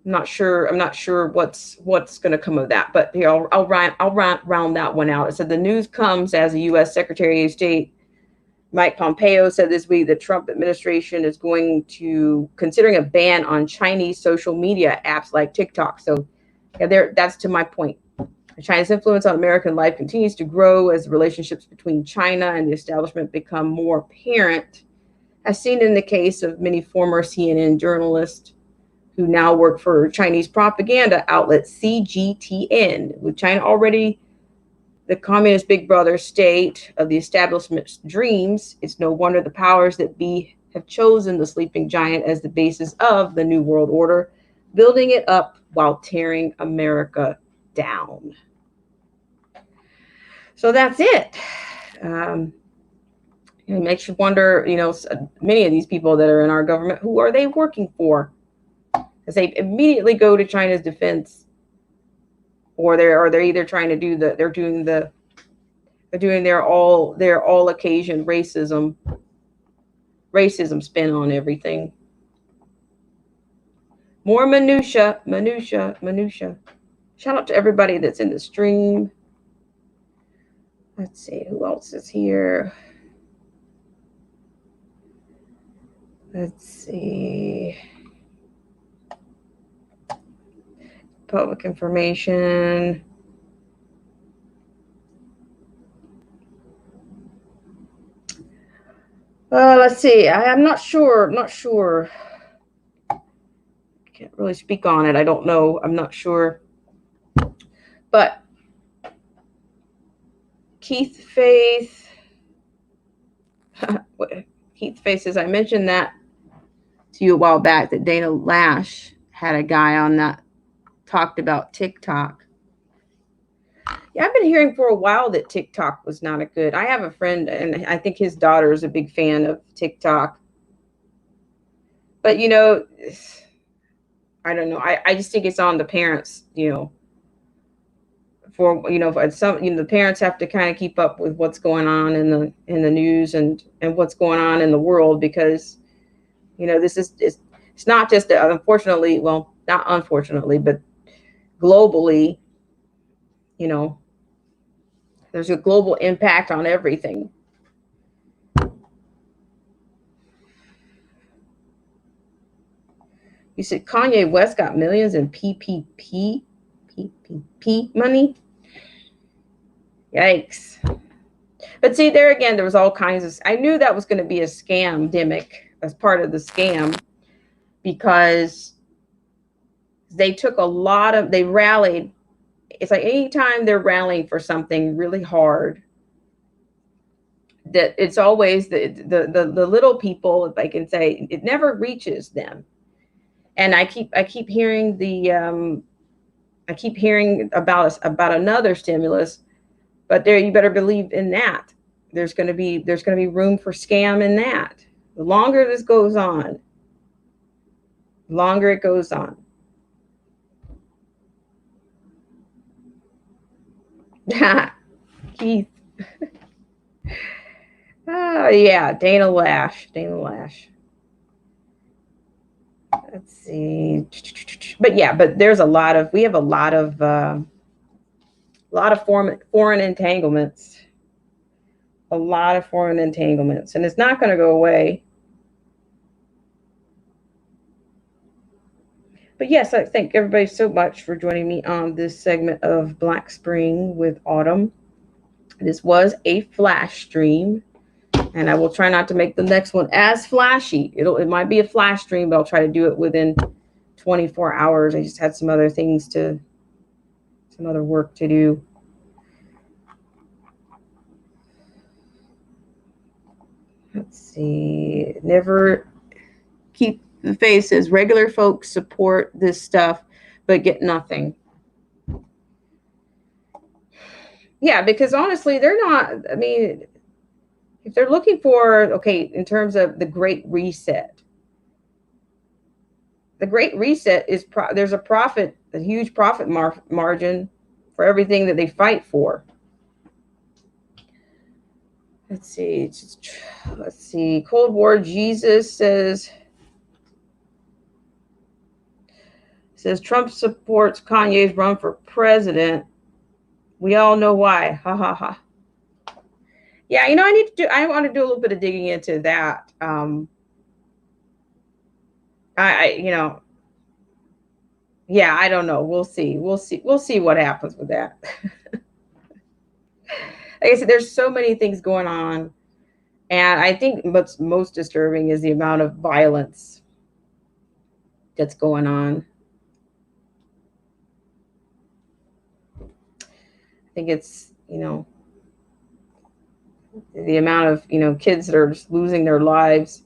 I'm not sure what's going to come of that. But here, I'll round that one out. It said the news comes as the U.S. Secretary of State Mike Pompeo said this week the Trump administration is considering a ban on Chinese social media apps like TikTok. So that's to my point. China's influence on American life continues to grow as the relationships between China and the establishment become more apparent, as seen in the case of many former CNN journalists who now work for Chinese propaganda outlet CGTN. With China already the communist big brother state of the establishment's dreams, it's no wonder the powers that be have chosen the sleeping giant as the basis of the New World Order, building it up while tearing America down. So that's it. It makes you wonder, many of these people that are in our government, who are they working for? Because they immediately go to China's defense, or they're either trying to do they're doing their all occasion racism spin on everything. More minutia. Shout out to everybody that's in the stream. Let's see who else is here. Let's see. Public information. Let's see. I'm not sure. I'm not sure. Can't really speak on it. I don't know. I'm not sure. But Keith Faith. Keith Faith says, I mentioned that to you a while back that Dana Lash had a guy on that talked about TikTok. Yeah, I've been hearing for a while that TikTok was not a good. I have a friend, and I think his daughter is a big fan of TikTok. But, you know, I don't know. I just think it's on the parents, you know, for some, you know, the parents have to kind of keep up with what's going on in the news and what's going on in the world, because, you know, it's not just unfortunately, well, not unfortunately, but globally, you know, there's a global impact on everything. You said Kanye West got millions in PPP money. Yikes. But see, there again, there was all kinds of, I knew that was going to be a scam demic as part of the scam, because they took they rallied. It's like anytime they're rallying for something really hard, that it's always the little people, if I can say, it never reaches them. And I keep hearing I keep hearing about another stimulus, but there, you better believe in that. There's going to be room for scam in that. The longer this goes on, the longer it goes on. Keith. Oh yeah, Dana Lash. Let's see. But yeah, but there's we have a lot of foreign entanglements. A lot of foreign entanglements, and it's not going to go away. But yes, I thank everybody so much for joining me on this segment of Black Spring with Autumn. This was a flash stream, and I will try not to make the next one as flashy. It might be a flash stream, but I'll try to do it within 24 hours. I just had some other work to do. Let's see. Never keep the faces. Regular folks support this stuff, but get nothing. Yeah, because honestly, they're not, I mean, if they're looking for, okay, in terms of the Great Reset, the Great Reset is, there's a huge profit margin for everything that they fight for. Let's see. Cold War Jesus says Trump supports Kanye's run for president. We all know why. Ha ha ha. Yeah, you know, I want to do a little bit of digging into that. You know, yeah, I don't know. We'll see what happens with that. Like I said, there's so many things going on. And I think what's most disturbing is the amount of violence that's going on. I think it's, you know, the amount of, you know, kids that are just losing their lives.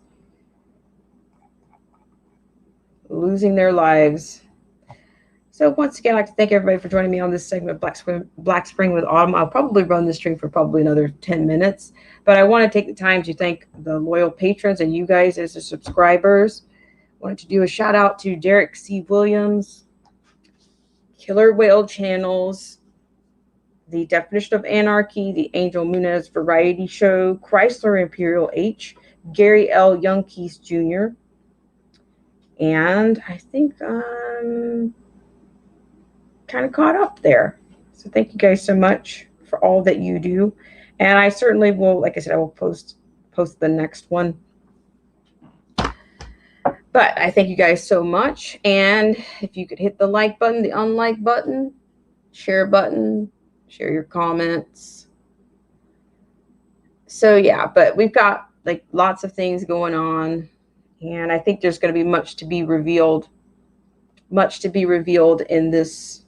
So once again, I'd like to thank everybody for joining me on this segment of Black Spring with Autumn. I'll probably run this stream for probably another 10 minutes, but I want to take the time to thank the loyal patrons and you guys as the subscribers. I wanted to do a shout out to Derek C. Williams, Killer Whale Channels, The Definition of Anarchy, The Angel Munez Variety Show, Chrysler Imperial H, Gary L. Youngkees Jr., and I think I'm kind of caught up there. So thank you guys so much for all that you do. And I certainly will, like I said, I will post the next one. But I thank you guys so much. And if you could hit the like button, the unlike button, share button, share your comments. So yeah, but we've got like lots of things going on, and I think there's going to be much to be revealed. Much to be revealed in this.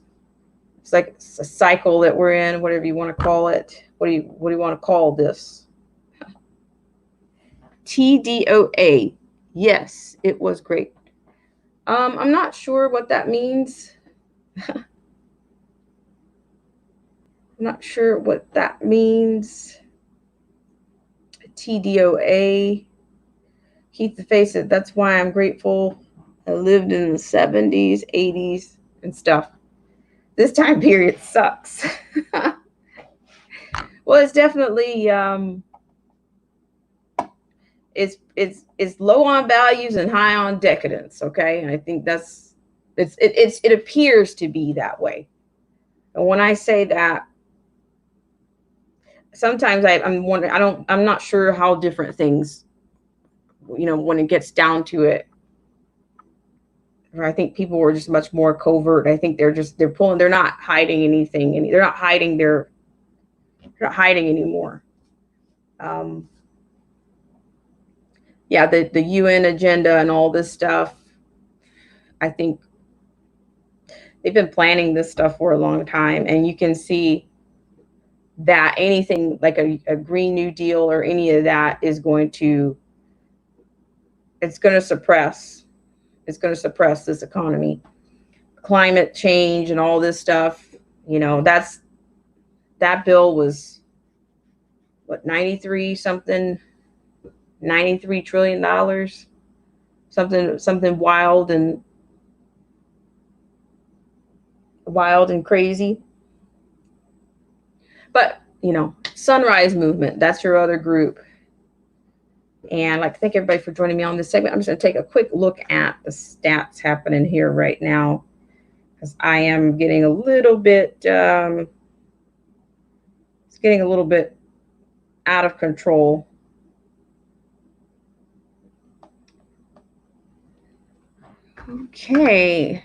It's like it's a cycle that we're in, whatever you want to call it. What do you want to call this? TDOA. Yes, it was great. I'm not sure what that means. I'm not sure what that means. TDOA. Keep the face it. That's why I'm grateful. I lived in the 70s, 80s, and stuff. This time period sucks. Well, it's definitely it's low on values and high on decadence. Okay, and I think it appears to be that way. And when I say that, sometimes I'm wondering. I'm not sure how different things, when it gets down to it. I think people were just much more covert. I think they're not hiding anything. They're not hiding anymore. Yeah, the UN agenda and all this stuff. I think they've been planning this stuff for a long time, and you can see that anything like a Green New Deal or any of that it's going to suppress this economy. Climate change and all this stuff, that bill was what, 93 trillion dollars, something wild and crazy. But Sunrise Movement, that's your other group. And I'd like to thank everybody for joining me on this segment. I'm just going to take a quick look at the stats happening here right now, because I am getting a little bit it's getting a little bit out of control. Okay.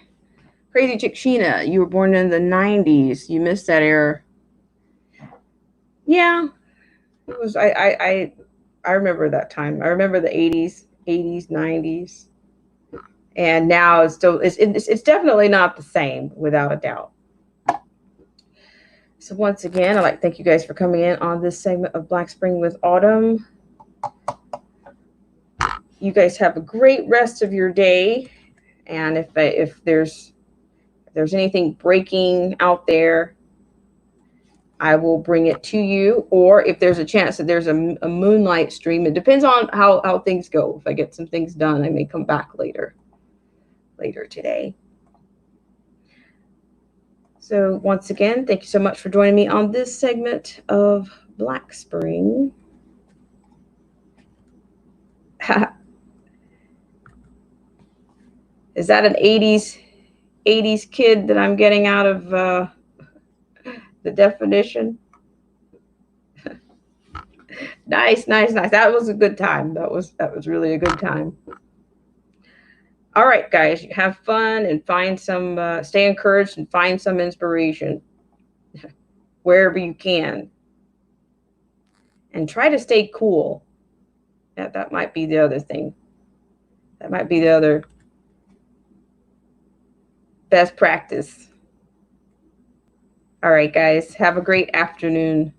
Crazy Chick Sheena, you were born in the 90s. You missed that era. Yeah. It was I remember that time. I remember the 80s, 90s. And now it's definitely not the same, without a doubt. So once again, I'd like to thank you guys for coming in on this segment of Black Spring with Autumn. You guys have a great rest of your day. And if there's anything breaking out there, I will bring it to you. Or if there's a chance that there's a moonlight stream, it depends on how things go. If I get some things done, I may come back later today. So once again, thank you so much for joining me on this segment of Black Spring. Is that an 80s kid that I'm getting out of the definition? Nice. That was a good time. That was really a good time. All right, guys, have fun and find some, stay encouraged and find some inspiration wherever you can. And try to stay cool. That might be the other thing. That might be the other best practice. All right, guys, have a great afternoon.